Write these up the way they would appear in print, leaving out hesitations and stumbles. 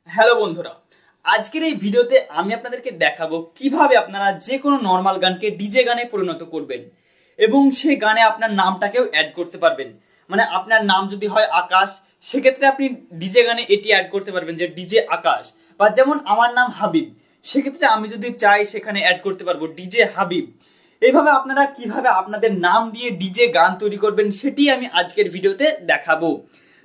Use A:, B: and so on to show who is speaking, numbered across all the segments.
A: Hello বন্ধুরা, আজকের এই ভিডিওতে আমি আপনাদেরকে দেখাবো কিভাবে আপনারা যে কোনো নর্মাল গানকে ডিজে গানে পরিণত করবেন এবং সেই গানে আপনার নামটাকেও অ্যাড করতে পারবেন। মানে আপনার নাম যদি হয় আকাশ, সেক্ষেত্রে আপনি ডিজে গানে এটি অ্যাড করতে পারবেন যে ডিজে আকাশ, বা যেমন আমার নাম হাবিব, সেক্ষেত্রে আমি যদি চাই সেখানে অ্যাড করতে পারবো ডিজে হাবিব। এইভাবে আপনারা কিভাবে আপনাদের নাম দিয়ে ডিজে গান তৈরি করবেন সেটি আমি আজকের ভিডিওতে দেখাবো।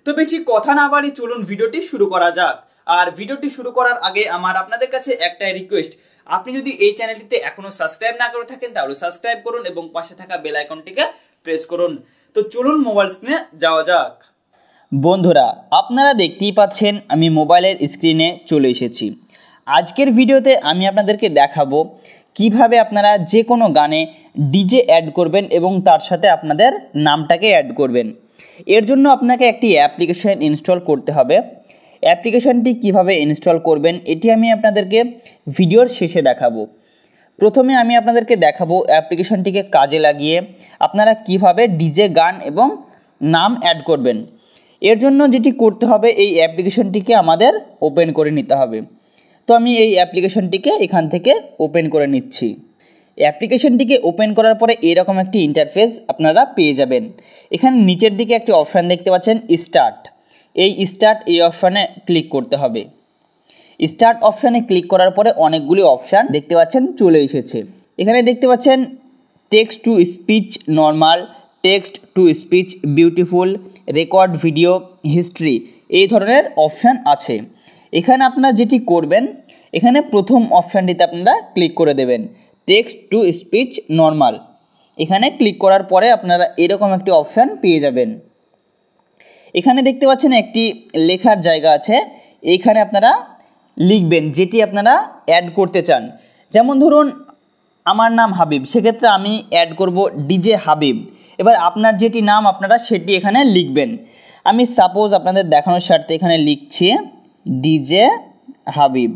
A: তো বেশি কথা না বাড়ি চলুন ভিডিওটি শুরু করা যাক। আর ভিডিওটি শুরু করার আগে আমার আপনাদের কাছে একটাই রিকোয়েস্ট, আপনি যদি এই চ্যানেলটিতে এখনো সাবস্ক্রাইব না করে থাকেন তাহলে সাবস্ক্রাইব করুন এবং পাশে থাকা বেল আইকনটিকে প্রেস করুন। তো চলুন মোবাইল স্ক্রিনে যাওয়া যাক।
B: বন্ধুরা, আপনারা দেখতেই পাচ্ছেন আমি মোবাইলের স্ক্রিনে চলে এসেছি। আজকের ভিডিওতে আমি আপনাদেরকে দেখাবো কিভাবে আপনারা যে কোনো গানে ডিজে অ্যাড করবেন এবং তার সাথে আপনাদের নামটাকে অ্যাড করবেন। এর জন্য আপনাকে একটি অ্যাপ্লিকেশন ইনস্টল করতে হবে। অ্যাপ্লিকেশনটি কিভাবে ইনস্টল করবেন এটি আমি আপনাদেরকে ভিডিওর শেষে দেখাবো। প্রথমে আমি আপনাদেরকে দেখাবো অ্যাপ্লিকেশনটিকে কাজে লাগিয়ে আপনারা কিভাবে ডিজে গান এবং নাম অ্যাড করবেন। এর জন্য যেটি করতে হবে, এই অ্যাপ্লিকেশনটিকে আমাদের ওপেন করে নিতে হবে। তো আমি এই অ্যাপ্লিকেশনটিকে এখান থেকে ওপেন করে নিচ্ছি। অ্যাপ্লিকেশনটিকে ওপেন করার পরে এরকম একটি ইন্টারফেস আপনারা পেয়ে যাবেন। এখানে নিচের দিকে একটি অপশান দেখতে পাচ্ছেন স্টার্ট। এই অপশানে ক্লিক করতে হবে। স্টার্ট অপশানে ক্লিক করার পরে অনেকগুলি অপশান দেখতে পাচ্ছেন চলে এসেছে। এখানে দেখতে পাচ্ছেন text to speech normal, text to speech beautiful, record video, history, এই ধরনের অপশান আছে। এখানে আপনারা যেটি করবেন, এখানে প্রথম অপশানটিতে আপনারা ক্লিক করে দেবেন, টেক্সট টু স্পিচ নর্মাল। এখানে ক্লিক করার পরে আপনারা এরকম একটি অপশান পেয়ে যাবেন। এখানে দেখতে পাচ্ছেন একটি লেখার জায়গা আছে, এইখানে আপনারা লিখবেন যেটি আপনারা অ্যাড করতে চান। যেমন ধরুন আমার নাম হাবিব, সেক্ষেত্রে আমি অ্যাড করব ডিজে হাবিব। এবার আপনার যেটি নাম আপনারা সেটি এখানে লিখবেন। আমি সাপোজ আপনাদের দেখানোর স্বার্থে এখানে লিখছি ডিজে হাবিব।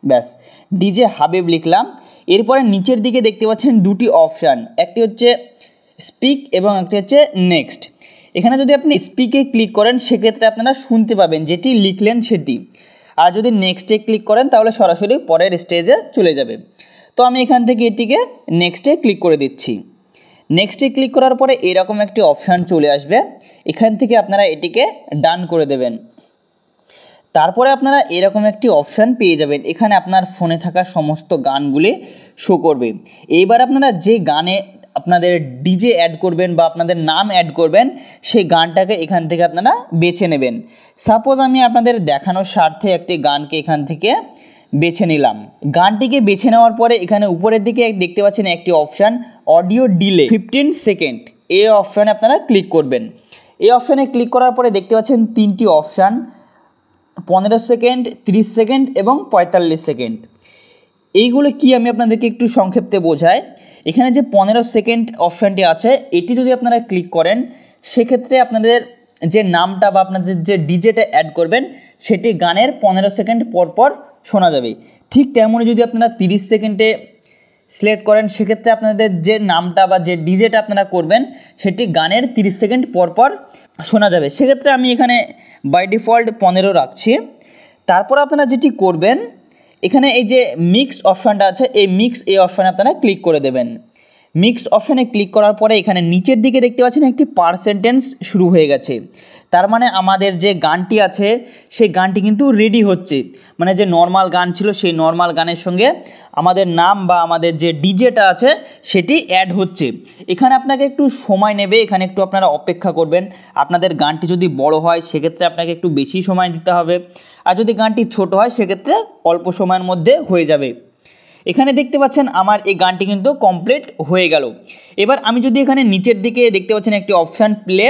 B: ব্যাস, ডিজে হাবিব লিখলাম। এরপরে নিচের দিকে দেখতে পাচ্ছেন দুটি অপশান, একটি হচ্ছে স্পিক এবং একটি হচ্ছে নেক্সট। এখানে যদি আপনি স্পিকে ক্লিক করেন সেক্ষেত্রে আপনারা শুনতে পাবেন যেটি লিখলেন সেটি, আর যদি নেক্সটে ক্লিক করেন তাহলে সরাসরি পরের স্টেজে চলে যাবে। তো আমি এখান থেকে এটিকে নেক্সটে ক্লিক করে দিচ্ছি। নেক্সটে ক্লিক করার পরে এরকম একটি অপশান চলে আসবে, এখান থেকে আপনারা এটিকে ডান করে দেবেন। তারপরে আপনারা এরকম একটি অপশান পেয়ে যাবেন, এখানে আপনার ফোনে থাকা সমস্ত গানগুলি শো করবে। এইবার আপনারা যে গানে আপনাদের ডিজে অ্যাড করবেন বা আপনাদের নাম অ্যাড করবেন সেই গানটাকে এখান থেকে আপনারা বেছে নেবেন। সাপোজ আমি আপনাদের দেখানোর স্বার্থে একটি গানকে এখান থেকে বেছে নিলাম। গানটিকে বেছে নেওয়ার পরে এখানে উপরের দিকে দেখতে পাচ্ছেন একটি অপশান অডিও ডিলে 15 সেকেন্ড, এই অপশানে আপনারা ক্লিক করবেন। এই অপশানে ক্লিক করার পরে দেখতে পাচ্ছেন তিনটি অপশান, 15 সেকেন্ড, 30 সেকেন্ড এবং 45 সেকেন্ড। এইগুলো কি আমি আপনাদেরকে একটু সংক্ষেপে বোঝাই। এখানে যে 15 সেকেন্ড অপশানটি আছে, এটি যদি আপনারা ক্লিক করেন সেক্ষেত্রে আপনাদের যে নামটা বা আপনাদের যে ডিজেটা অ্যাড করবেন সেটি গানের 15 সেকেন্ড পর পর শোনা যাবে। ঠিক তেমনই যদি আপনারা 30 সেকেন্ডে সিলেক্ট করেন সেক্ষেত্রে আপনাদের যে নামটা বা যে ডিজেটা আপনারা করবেন সেটি গানের 30 সেকেন্ড পর পর শোনা যাবে। সেক্ষেত্রে আমি এখানে বাই ডিফল্ট 15 রাখছি। তারপর আপনারা যেটি করবেন, এখানে এই যে মিক্স অপশানটা আছে, এই অপশানে আপনারা ক্লিক করে দেবেন। মিক্স অপশানে ক্লিক করার পরে এখানে নিচের দিকে দেখতে পাচ্ছেন একটি পার্সেন্টেজ শুরু হয়ে গেছে। তার মানে আমাদের যে গানটি আছে সেই গানটি কিন্তু রেডি হচ্ছে। মানে যে নর্মাল গান ছিল সেই নর্মাল গানের সঙ্গে আমাদের নাম বা আমাদের যে ডিজেটা আছে সেটি অ্যাড হচ্ছে। এখানে আপনাকে একটু সময় নেবে, এখানে একটু আপনারা অপেক্ষা করবেন। আপনাদের গানটি যদি বড় হয় সেক্ষেত্রে আপনাকে একটু বেশি সময় দিতে হবে, আর যদি গানটি ছোট হয় সেক্ষেত্রে অল্প সময়ের মধ্যে হয়ে যাবে। এখানে দেখতে পাচ্ছেন আমার এই গানটি কিন্তু কমপ্লিট হয়ে গেল। এবার আমি যদি এখানে নিচের দিকে দেখতে পাচ্ছেন একটি অপশান প্লে,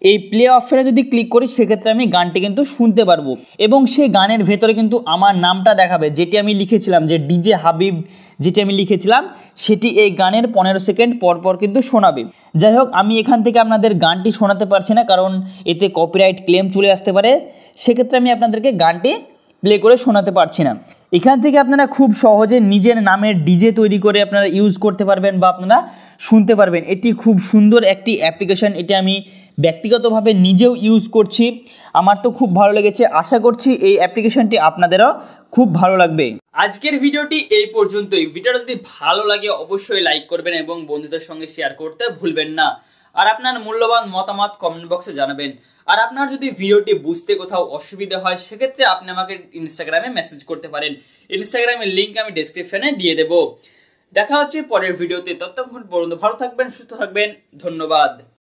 B: এই প্লে অপশানে যদি ক্লিক করি সেক্ষেত্রে আমি গানটি কিন্তু শুনতে পারবো এবং সেই গানের ভেতরে কিন্তু আমার নামটা দেখাবে, যেটি আমি লিখেছিলাম যে ডিজে হাবিব, যেটি আমি লিখেছিলাম সেটি এই গানের 15 সেকেন্ড পর পর কিন্তু শোনাবে। যাই হোক, আমি এখান থেকে আপনাদের গানটি শোনাতে পারছি না কারণ এতে কপিরাইট ক্লেম চলে আসতে পারে। সেক্ষেত্রে আমি আপনাদেরকে গানটি প্লে করে শোনাতে পারছি না। এখান থেকে আপনারা খুব সহজে নিজের নামের ডিজে তৈরি করে আপনারা ইউজ করতে পারবেন বা আপনারা শুনতে পারবেন। এটি খুব সুন্দর একটি অ্যাপ্লিকেশন, এটি আমি ব্যক্তিগতভাবে নিজেও ইউজ করছি, আমার তো খুব ভালো লেগেছে। আশা করছি এই অ্যাপ্লিকেশনটি আপনাদেরও খুব ভালো লাগবে।
A: আজকের ভিডিওটি এই পর্যন্তই। ভিডিওটা যদি ভালো লাগে অবশ্যই লাইক করবেন এবং বন্ধুদের সঙ্গে শেয়ার করতে ভুলবেন না। আর আপনার মূল্যবান মতামত কমেন্ট বক্সে জানাবেন। আর আপনার যদি ভিডিওটি বুঝতে কোথাও অসুবিধা হয় সেক্ষেত্রে আপনি আমাকে ইনস্টাগ্রামে মেসেজ করতে পারেন। ইনস্টাগ্রামের লিঙ্ক আমি ডেসক্রিপশনে দিয়ে দেব। দেখা হচ্ছে পরের ভিডিওতে। ততক্ষণ পর্যন্ত ভালো থাকবেন, সুস্থ থাকবেন। ধন্যবাদ।